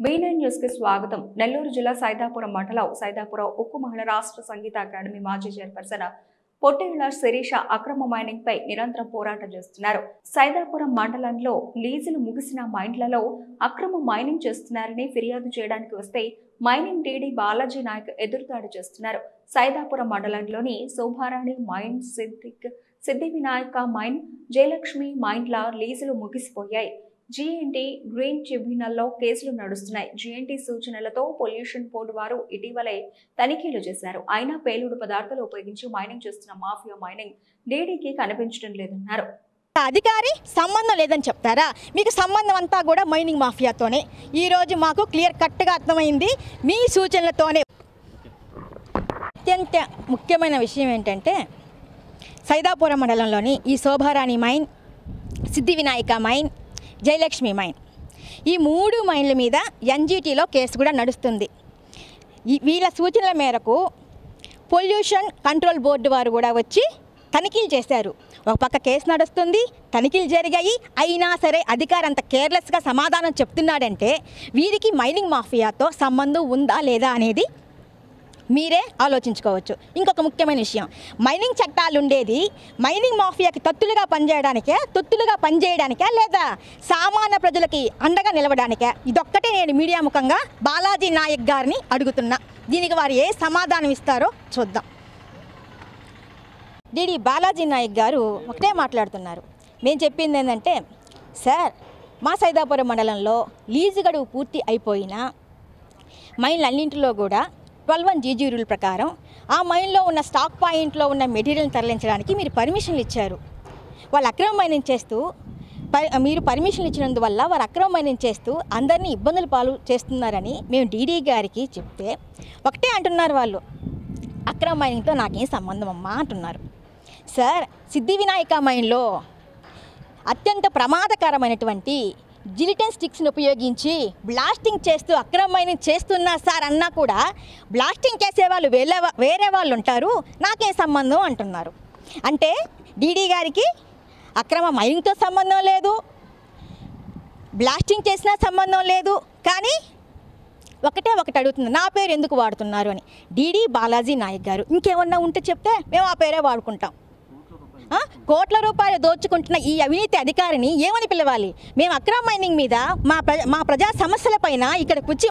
B9 news కి స్వాగతం. నెల్లూరు జిల్లా సైదాపురం మండలం సైదాపురం ఉక్కు మహిళా రాష్ట్ర సంగీత అకాడమీ మాజీ చైర్పర్సన్ పొట్టేళ్ల శిరీష అక్రమ మైనింగ్ పై నిరంతరం పోరాటం చేస్తున్నారు. సైదాపురం మండలంలో లీజులు ముగిసిన మైన్లలో అక్రమ మైనింగ్ చేస్తున్నారని ఫిర్యాదు చేయడానికి వస్తే మైనింగ్ డీడీ బాలాజీ నాయక్ ఎదురుదాడి చేస్తున్నారు. సైదాపురం మండలంలోని శోభారాణి మైన్, సిద్ధి వినాయక మైన్, జయలక్ష్మి మైన్ల లీజులు ముగిసిపోయాయి. జీఎన్టీ గ్రీన్ ట్రిబ్యునల్లో కేసులు నడుస్తున్నాయి. జీఎన్టీ సూచనలతో పొల్యూషన్ బోర్డు వారు ఇటీవలే తనిఖీలు చేశారు. అయినా పేలుడు పదార్థాలు ఉపయోగించి మైనింగ్ చేస్తున్న మాఫియా మైనింగ్ డీడీకి కనిపించడం లేదన్నారు. అధికారి సంబంధం లేదని చెప్తారా? మీకు సంబంధం అంతా కూడా మైనింగ్ మాఫియాతోనే. ఈరోజు మాకు క్లియర్ కట్గా అర్థమైంది మీ సూచనలతోనే. అత్యంత ముఖ్యమైన విషయం ఏంటంటే సైదాపురం మండలంలోని ఈ Shobharani mine, Siddhi Vinayaka mine, Jayalakshmi mine, ఈ 3 మైన్ల మీద ఎన్జీటీలో కేసు కూడా నడుస్తుంది. వీళ్ళ సూచనల మేరకు పొల్యూషన్ కంట్రోల్ బోర్డు వారు కూడా వచ్చి తనిఖీలు చేశారు. ఒక పక్క కేసు నడుస్తుంది, తనిఖీలు జరిగాయి. అయినా సరే అధికారి అంత కేర్లెస్గా సమాధానం చెప్తున్నాడంటే వీరికి మైనింగ్ మాఫియాతో సంబంధం ఉందా లేదా అనేది మీరే ఆలోచించుకోవచ్చు. ఇంకొక ముఖ్యమైన విషయం, మైనింగ్ చట్టాలు ఉండేది మైనింగ్ మాఫియాకి తొత్తులుగా పనిచేయడానికే లేదా సామాన్య ప్రజలకి అండగా నిలవడానికే? ఇదొక్కటే నేను మీడియా ముఖంగా బాలాజీ నాయక్ గారిని అడుగుతున్నా. దీనికి వారు ఏ సమాధానం ఇస్తారో చూద్దాం. డీడీ బాలాజీ నాయక్ గారు ఒకటే మాట్లాడుతున్నారు. మేము చెప్పింది ఏంటంటే, సార్ మా సైదాపురం మండలంలో లీజు గడువు పూర్తి అయిపోయినా మైన్లన్నింటిలో కూడా 12(1) జీజీ రూల్ ప్రకారం ఆ మైన్లో ఉన్న స్టాక్ పాయింట్లో ఉన్న మెటీరియల్ని తరలించడానికి మీరు పర్మిషన్లు ఇచ్చారు. వాళ్ళు అక్రమ మైనింగ్ చేస్తూ మీరు పర్మిషన్లు ఇచ్చినందువల్ల వారు అక్రమ మైనింగ్ చేస్తూ అందరినీ ఇబ్బందులు పాలు చేస్తున్నారని మేము డీడీ గారికి చెప్తే ఒకటే అంటున్నారు వాళ్ళు, అక్రమ మైనింగ్తో నాకేం సంబంధం అమ్మా అంటున్నారు. సార్, సిద్ధి వినాయక మైన్లో అత్యంత ప్రమాదకరమైనటువంటి జిలిటన్ స్టిక్స్ని ఉపయోగించి బ్లాస్టింగ్ చేస్తూ అక్రమ మైనింగ్ చేస్తున్నా సార్ అన్నా కూడా బ్లాస్టింగ్ చేసేవాళ్ళు వేరే వాళ్ళు ఉంటారు, నాకేం సంబంధం అంటున్నారు. అంటే డీడీ గారికి అక్రమ మైనింగ్తో సంబంధం లేదు, బ్లాస్టింగ్ చేసినా సంబంధం లేదు. కానీ ఒకటి అడుగుతుంది, నా పేరు ఎందుకు వాడుతున్నారు అని. డీడీ బాలాజీ నాయక్ గారు ఇంకేమన్నా ఉంటే చెప్తే మేము ఆ పేరే వాడుకుంటాం. కోట్ల రూపాయలు దోచుకుంటున్న ఈ అవినీతి అధికారిని ఏమని పిలవాలి? మేము అక్రమ మైనింగ్ మీద మా ప్రజా సమస్యల పైన ఇక్కడికి వచ్చి